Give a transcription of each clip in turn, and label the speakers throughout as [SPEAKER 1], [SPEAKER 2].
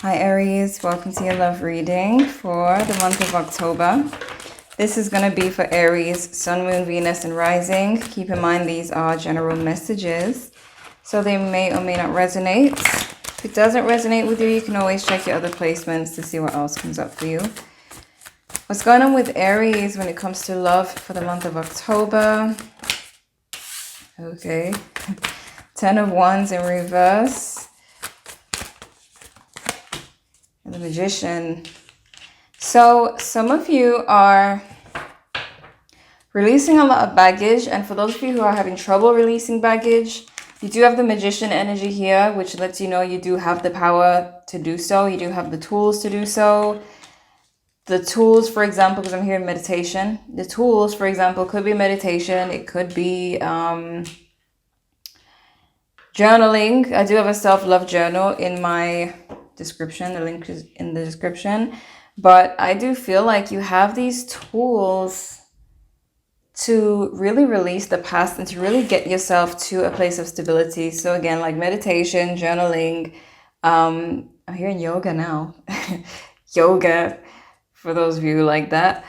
[SPEAKER 1] Hi Aries, welcome to your love reading for the month of October. This is going to be for Aries, Sun, Moon, Venus, and Rising. Keep in mind these are general messages, so they may or may not resonate. If it doesn't resonate with you, you can always check your other placements to see what else comes up for you. What's going on with Aries when it comes to love for the month of October? Okay, 10 of Wands in reverse. The Magician. So some of you are releasing a lot of baggage, and for those of you who are having trouble releasing baggage, you do have the Magician energy here, which lets you know you do have the power to do so. You do have the tools to do so. The tools, for example, because I'm hearing meditation, the tools, for example, could be meditation. It could be journaling. I do have a self-love journal in my description. The link is in the description. But I do feel like you have these tools to really release the past and to really get yourself to a place of stability. So again, like meditation, journaling, I'm hearing yoga now. Yoga, for those of you who like that.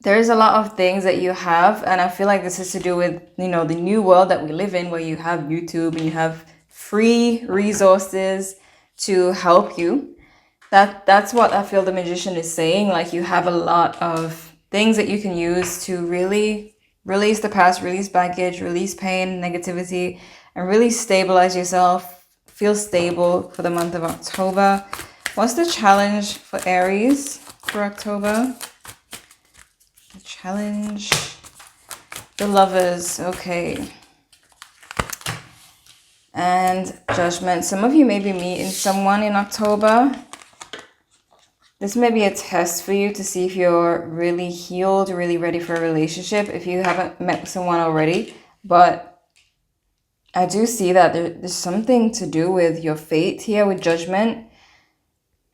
[SPEAKER 1] There's a lot of things that you have, and I feel like this is to do with, you know, the new world that we live in, where you have YouTube and you have free resources to help you. That's what I feel the Magician is saying. Like, you have a lot of things that you can use to really release the past, release baggage, release pain, negativity, and really stabilize yourself, feel stable for the month of October. What's the challenge for Aries for October? The challenge, the Lovers, okay. And Judgment. Some of you may be meeting someone in October. This may be a test for you to see if you're really healed, really ready for a relationship, if you haven't met someone already. But I do see that there's something to do with your fate here with Judgment,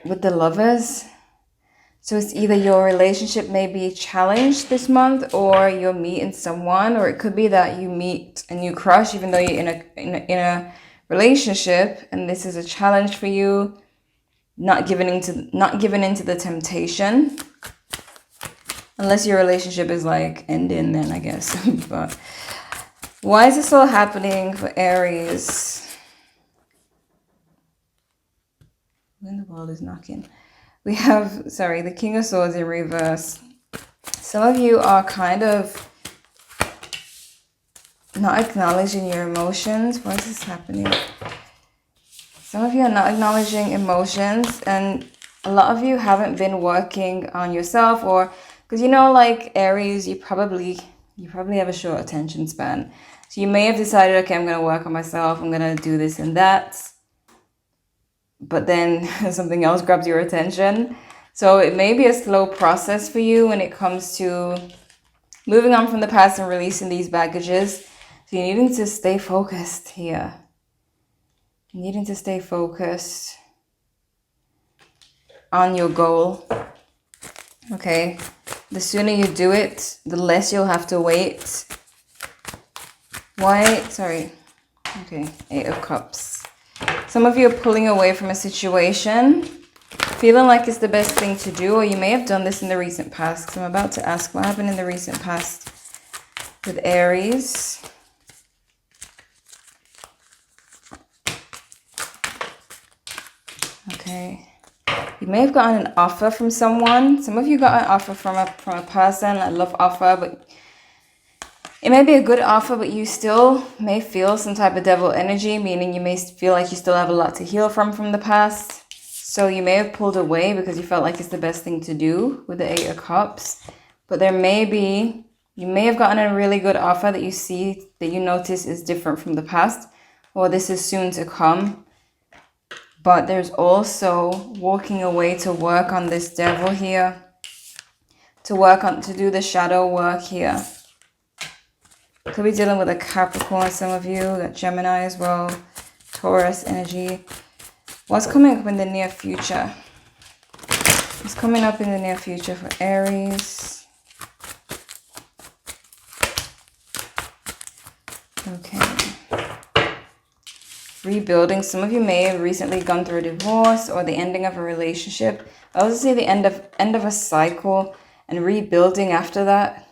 [SPEAKER 1] with the Lovers. So it's either your relationship may be challenged this month, or you're meeting someone, or it could be that you meet a new crush even though you're in a relationship, and this is a challenge for you. Not giving into the temptation, unless your relationship is like ending, then I guess. But why is this all happening for Aries? When the world is knocking, we have, sorry, the King of Swords in reverse. Some of you are kind of not acknowledging your emotions. Why is this happening? Some of you are not acknowledging emotions, and a lot of you haven't been working on yourself, or because, you know, like Aries, you probably have a short attention span. So you may have decided, okay, I'm going to work on myself, I'm going to do this and that, but then something else grabs your attention. So it may be a slow process for you when it comes to moving on from the past and releasing these baggages. So you're needing to stay focused here. Needing to stay focused on your goal. Okay, the sooner you do it, the less you'll have to wait. Why? Sorry. Okay, 8 of Cups. Some of you are pulling away from a situation, feeling like it's the best thing to do, or you may have done this in the recent past. So I'm about to ask what happened in the recent past with Aries. Okay, you may have gotten an offer from someone. Some of you got an offer from a person, a love offer, but it may be a good offer, but you still may feel some type of devil energy, meaning you may feel like you still have a lot to heal from the past. So you may have pulled away because you felt like it's the best thing to do with the 8 of Cups. But you may have gotten a really good offer that you see, that you notice is different from the past, or this is soon to come. But there's also walking away to work on this devil here, to do the shadow work here. Could be dealing with a Capricorn, some of you, got Gemini as well, Taurus energy. What's coming up in the near future? What's coming up in the near future for Aries? Okay. rebuilding. Some of you may have recently gone through a divorce or the ending of a relationship. I also see the end of a cycle and rebuilding after that.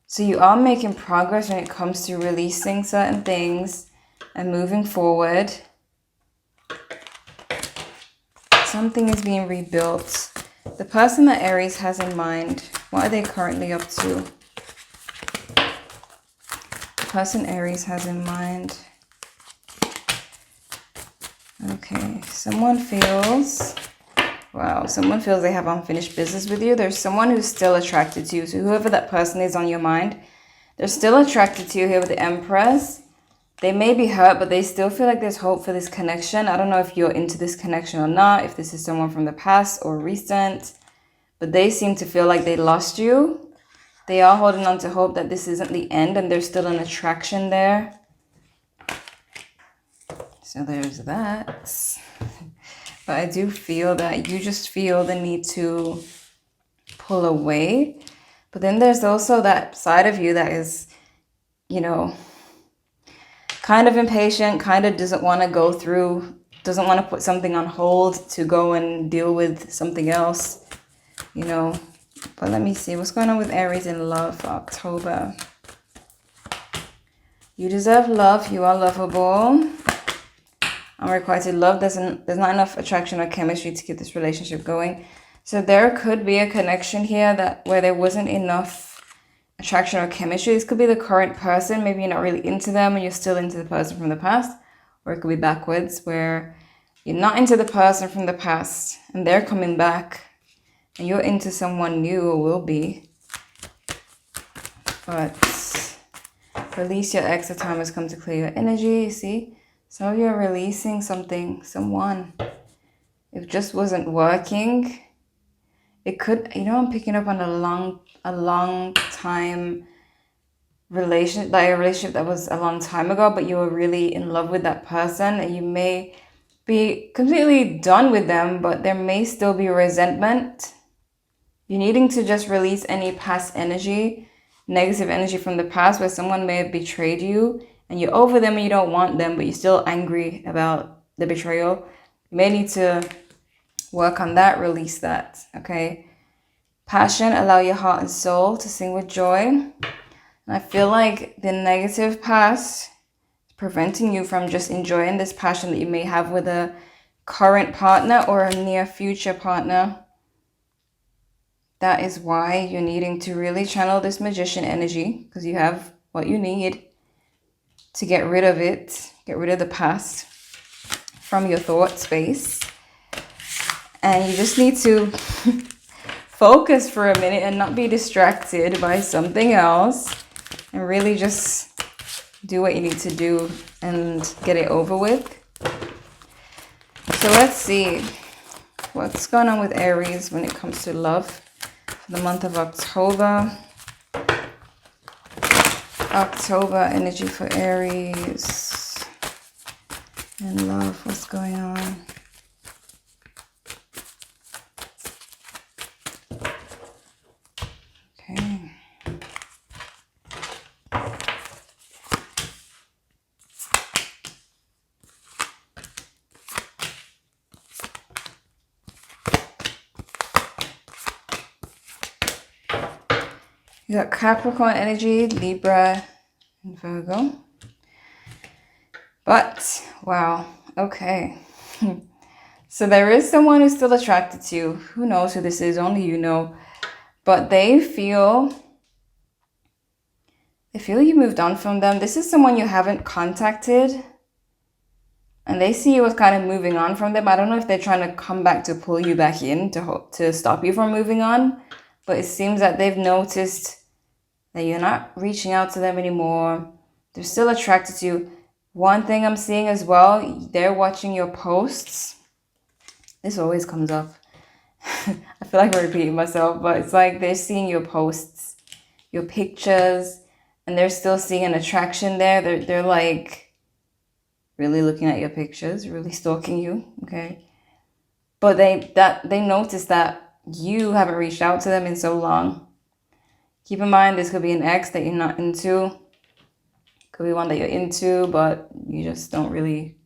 [SPEAKER 1] So you are making progress when it comes to releasing certain things and moving forward. Something is being rebuilt. The person that Aries has in mind, what are they currently up to? The person Aries has in mind. Okay, someone feels, wow, someone feels they have unfinished business with you. There's someone who's still attracted to you. So whoever that person is on your mind, they're still attracted to you here with the Empress. They may be hurt, but they still feel like there's hope for this connection. I don't know if you're into this connection or not, if this is someone from the past or recent, but they seem to feel like they lost you. They are holding on to hope that this isn't the end and there's still an attraction there. So there's that. But I do feel that you just feel the need to pull away. But then there's also that side of you that is, you know, kind of impatient, kind of doesn't want to go through, doesn't want to put something on hold to go and deal with something else, you know. But let me see what's going on with Aries in love for October. You deserve love. You are lovable. Unrequited love. There's not enough attraction or chemistry to keep this relationship going. So there could be a connection here that where there wasn't enough attraction or chemistry. This could be the current person. Maybe you're not really into them and you're still into the person from the past. Or it could be backwards where you're not into the person from the past and they're coming back and you're into someone new or will be. But release your ex. The time has come to clear your energy. You see? So you're releasing something, someone. If it just wasn't working, it could, you know, I'm picking up on a long time relationship, like a relationship that was a long time ago, but you were really in love with that person and you may be completely done with them, but there may still be resentment. You're needing to just release any past energy, negative energy from the past where someone may have betrayed you and you're over them and you don't want them, but you're still angry about the betrayal. You may need to work on that, release that, okay? Passion, allow your heart and soul to sing with joy. And I feel like the negative past is preventing you from just enjoying this passion that you may have with a current partner or a near future partner. That is why you're needing to really channel this magician energy because you have what you need to get rid of it, get rid of the past from your thought space. And you just need to focus for a minute and not be distracted by something else and really just do what you need to do and get it over with. So let's see what's going on with Aries when it comes to love for the month of October. October energy for Aries and love. What's going on? Okay. You got Capricorn energy, Libra, and Virgo. But, wow, okay. So there is someone who's still attracted to you. Who knows who this is? Only you know. But they feel you moved on from them. This is someone you haven't contacted. And they see you as kind of moving on from them. I don't know if they're trying to come back to pull you back in to stop you from moving on. But it seems that they've noticed that you're not reaching out to them anymore. They're still attracted to you. One thing I'm seeing as well, they're watching your posts. This always comes up. I feel like I'm repeating myself, but it's like they're seeing your posts, your pictures, and they're still seeing an attraction there. They're like really looking at your pictures, really stalking you, okay? But they notice that you haven't reached out to them in so long. Keep in mind, this could be an ex that you're not into. Could be one that you're into, but you just don't really,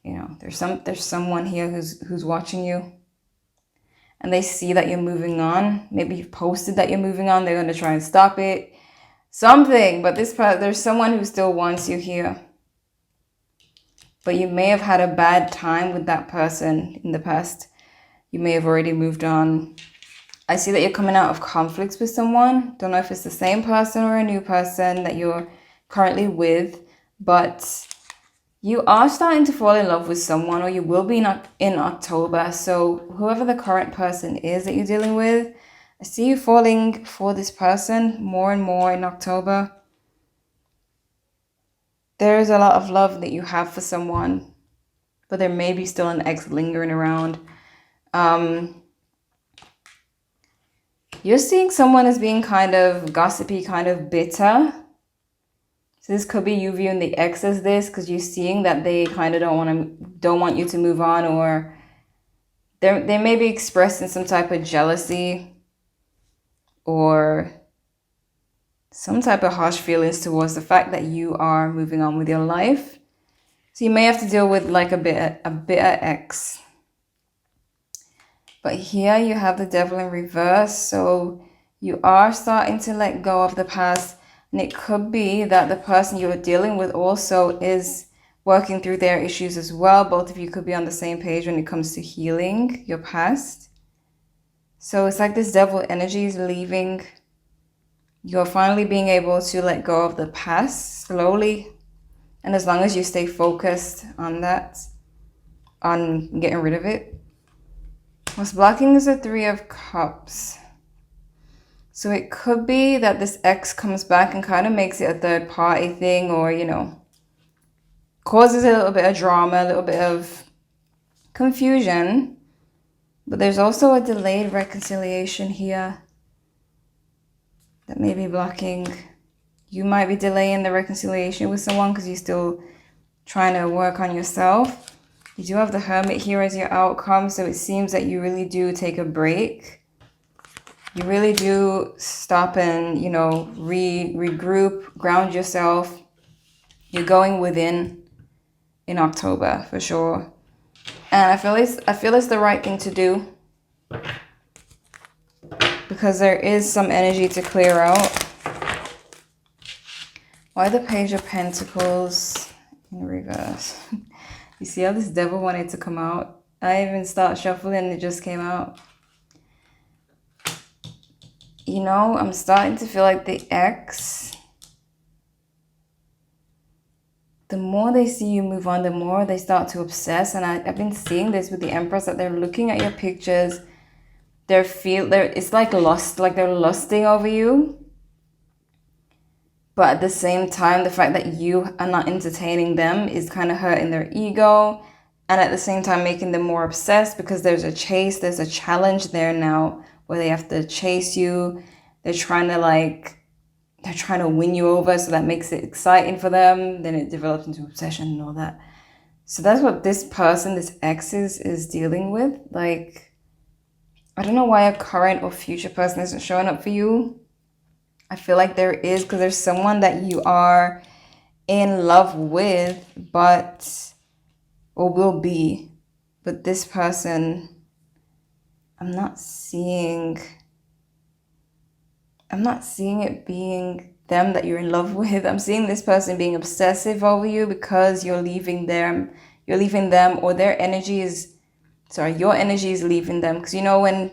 [SPEAKER 1] you know, there's someone here who's watching you. And they see that you're moving on. Maybe you've posted that you're moving on. They're going to try and stop it. Something. But there's someone who still wants you here. But you may have had a bad time with that person in the past. You may have already moved on. I see that you're coming out of conflicts with someone. Don't know if it's the same person or a new person that you're currently with. But you are starting to fall in love with someone, or you will be in October. So whoever the current person is that you're dealing with, I see you falling for this person more and more in October. There is a lot of love that you have for someone, but there may be still an ex lingering around. You're seeing someone as being kind of gossipy, kind of bitter. So this could be you viewing the ex as this, because you're seeing that they kind of don't want you to move on, or they may be expressing some type of jealousy or some type of harsh feelings towards the fact that you are moving on with your life. So you may have to deal with like a bitter ex. But here you have the devil in reverse. So you are starting to let go of the past. And it could be that the person you're dealing with also is working through their issues as well. Both of you could be on the same page when it comes to healing your past. So it's like this devil energy is leaving. You're finally being able to let go of the past slowly. And as long as you stay focused on that, on getting rid of it. What's blocking is the Three of Cups. So it could be that this ex comes back and kind of makes it a third party thing, or, you know, causes a little bit of drama, a little bit of confusion. But there's also a delayed reconciliation here that may be blocking. You might be delaying the reconciliation with someone because you're still trying to work on yourself. You do have the Hermit here as your outcome, so it seems that you really do take a break. You really do stop and, you know, regroup, ground yourself. You're going within in October for sure. And I feel it's the right thing to do, because there is some energy to clear out. Why the Page of Pentacles in reverse? You see how this devil wanted to come out? I even start shuffling and it just came out. You know, I'm starting to feel like the ex, the more they see you move on, the more they start to obsess. And I've been seeing this with the Empress, that they're looking at your pictures. It's like lust, like they're lusting over you. But at the same time, the fact that you are not entertaining them is kind of hurting their ego. And at the same time, making them more obsessed, because there's a chase, there's a challenge there now where they have to chase you. They're trying to win you over, so that makes it exciting for them. Then it develops into obsession and all that. So that's what this person, this ex is dealing with. Like, I don't know why a current or future person isn't showing up for you. I feel like there is, because there's someone that you are in love with, or will be. But this person, I'm not seeing it being them that you're in love with. I'm seeing this person being obsessive over you because you're leaving them, or their energy is, your energy is leaving them. Because, you know, when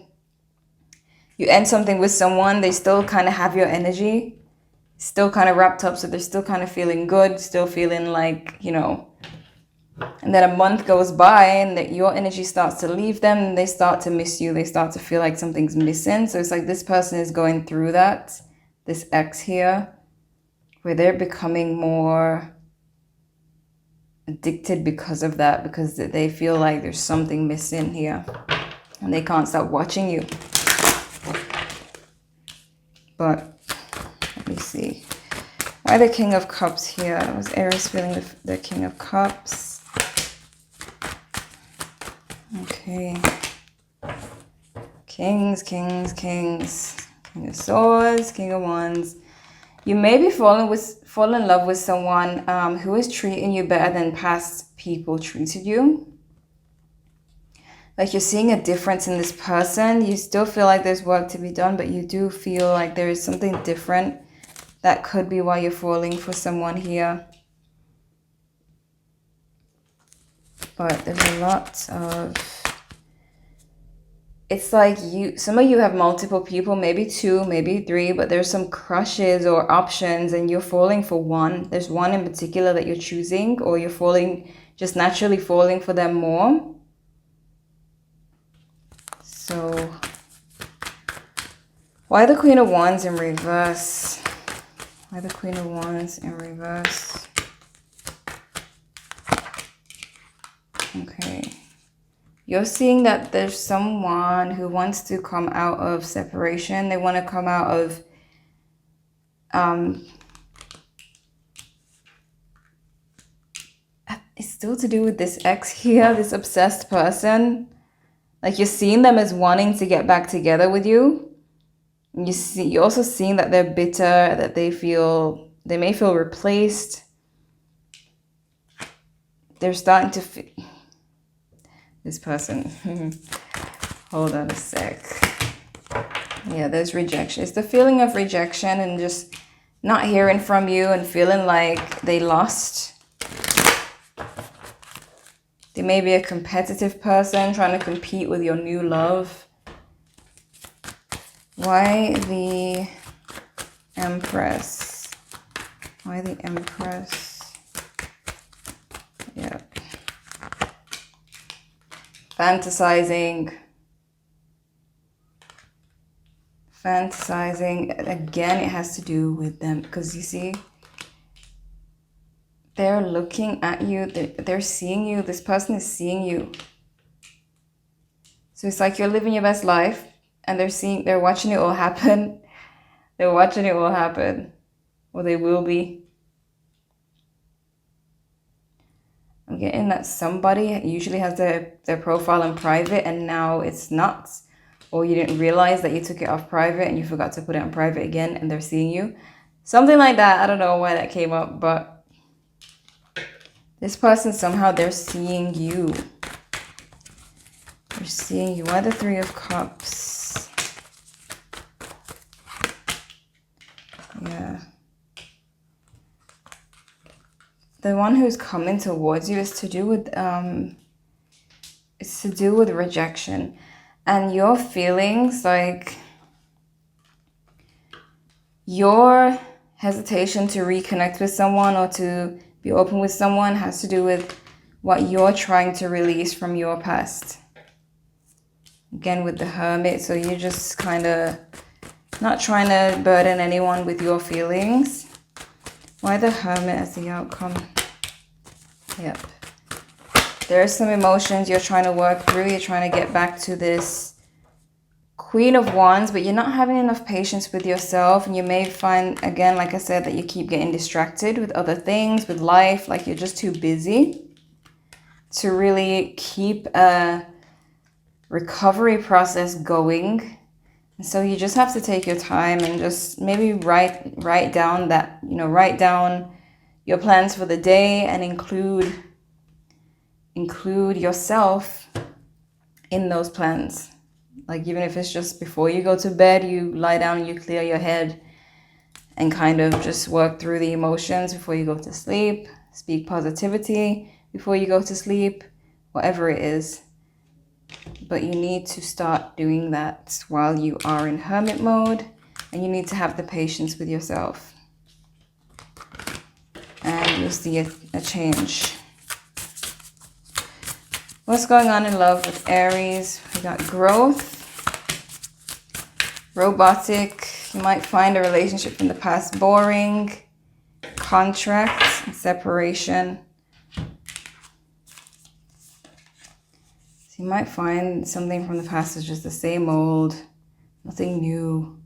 [SPEAKER 1] you end something with someone, they still kind of have your energy, still kind of wrapped up. So they're still kind of feeling good, still feeling like, you know, and then a month goes by and that your energy starts to leave them and they start to miss you. They start to feel like something's missing. So it's like this person is going through that, this ex here, where they're becoming more addicted because of that, because they feel like there's something missing here and they can't stop watching you. But let me see. Why the King of Cups here? Was Aries feeling the King of Cups? Okay. Kings. King of Swords, King of Wands. You may be fall in love with someone who is treating you better than past people treated you. Like you're seeing a difference in this person. You still feel like there's work to be done, but you do feel like there is something different. That could be why you're falling for someone here. But there's a lot of... It's like some of you have multiple people, maybe 2, maybe 3, but there's some crushes or options and you're falling for one. There's one in particular that you're choosing, or you're just naturally falling for them more. So, why the Queen of Wands in reverse? Why the Queen of Wands in reverse? Okay. You're seeing that there's someone who wants to come out of separation. They want to come out of... it's still to do with this ex here, this obsessed person. Like you're seeing them as wanting to get back together with you. You're also seeing that they're bitter, that they may feel replaced. They're starting to feel... This person. Hold on a sec. Yeah, there's rejection. It's the feeling of rejection and just not hearing from you and feeling like they lost. They may be a competitive person trying to compete with your new love. Why the Empress? Why the Empress? Yeah. Fantasizing. Again, it has to do with them, because you see, they're looking at you, they're seeing you, this person is seeing you. So it's like you're living your best life and they're watching it all happen. They're watching it all happen, or they will be. I'm getting that somebody usually has their profile in private and now it's not. Or you didn't realize that you took it off private and you forgot to put it on private again and they're seeing you. Something like that. I don't know why that came up, but this person, somehow they're seeing you. They're seeing you. Why the Three of Cups? Yeah. The one who's coming towards you is to do with rejection. And your feelings, like your hesitation to reconnect with someone or to be open with someone has to do with what you're trying to release from your past. Again, with the Hermit, so you're just kind of not trying to burden anyone with your feelings. Why the Hermit as the outcome? Yep. There are some emotions you're trying to work through. You're trying to get back to this Queen of Wands, but you're not having enough patience with yourself. And you may find, again, like I said, that you keep getting distracted with other things, with life. Like you're just too busy to really keep a recovery process going. And so you just have to take your time and just maybe write down that, write down your plans for the day and include yourself in those plans. Like even if it's just before you go to bed, you lie down and you clear your head and kind of just work through the emotions before you go to sleep. Speak positivity before you go to sleep, whatever it is. But you need to start doing that while you are in hermit mode, and you need to have the patience with yourself. And you'll see a change. What's going on in love with Aries? We got growth, robotic. You might find a relationship from the past boring, contract, and separation. So you might find something from the past is just the same old, nothing new.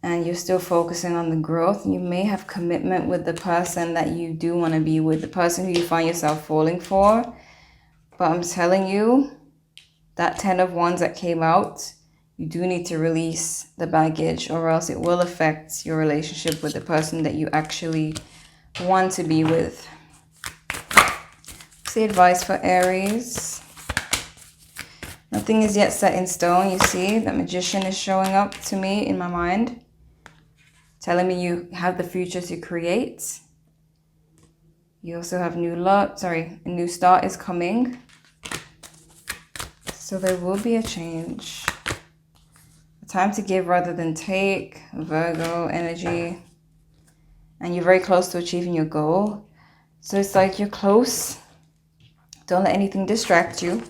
[SPEAKER 1] And you're still focusing on the growth. You may have commitment with the person that you do want to be with, the person who you find yourself falling for. But I'm telling you, that 10 of Wands that came out, you do need to release the baggage, or else it will affect your relationship with the person that you actually want to be with. What's the advice for Aries? Nothing is yet set in stone. You see, the Magician is showing up to me in my mind, telling me you have the future to create. You also have a new start is coming. So there will be a change. A time to give rather than take, Virgo energy. And you're very close to achieving your goal. So it's like you're close. Don't let anything distract you.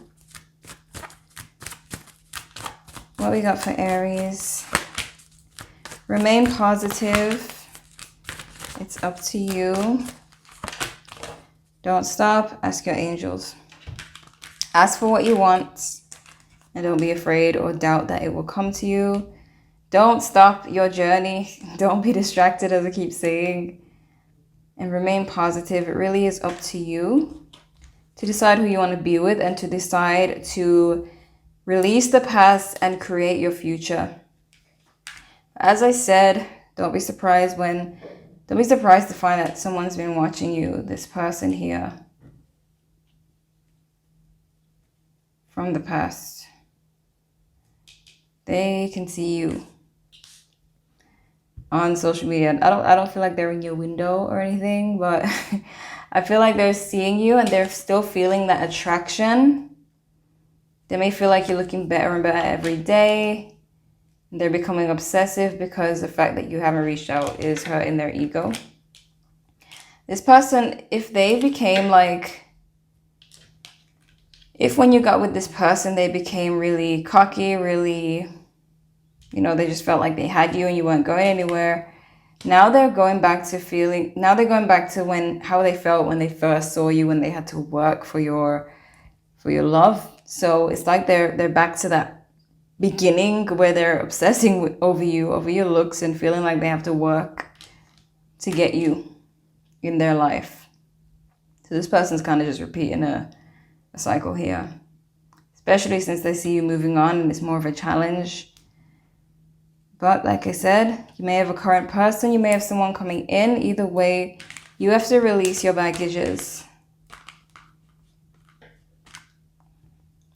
[SPEAKER 1] What we got for Aries? Remain positive. It's up to you. Don't stop. Ask your angels. Ask for what you want. And don't be afraid or doubt that it will come to you. Don't stop your journey. Don't be distracted, as I keep saying. And remain positive. It really is up to you to decide who you want to be with and to decide to release the past and create your future. As I said, don't be surprised to find that someone's been watching you, this person here, from the past. They can see you on social media. I don't feel like they're in your window or anything, but I feel like they're seeing you and they're still feeling that attraction. They may feel like you're looking better and better every day. They're becoming obsessive because the fact that you haven't reached out is hurting their ego. This person, if when you got with this person, they became really cocky, really, they just felt like they had you and you weren't going anywhere. Now they're going back to how they felt when they first saw you, when they had to work for your love. So it's like they're back to that beginning where they're obsessing over your looks and feeling like they have to work to get you in their life. So this person's kind of just repeating a cycle here, especially since they see you moving on and it's more of a challenge. But like I said, you may have a current person, you may have someone coming in. Either way, you have to release your baggages.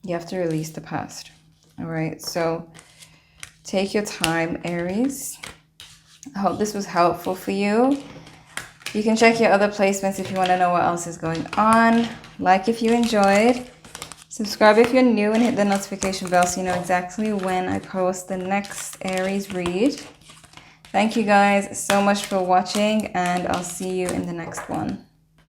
[SPEAKER 1] You have to release the past. All right, so take your time, Aries. I hope this was helpful for you. You can check your other placements if you want to know what else is going on. Like if you enjoyed. Subscribe if you're new and hit the notification bell so you know exactly when I post the next Aries read. Thank you guys so much for watching, and I'll see you in the next one.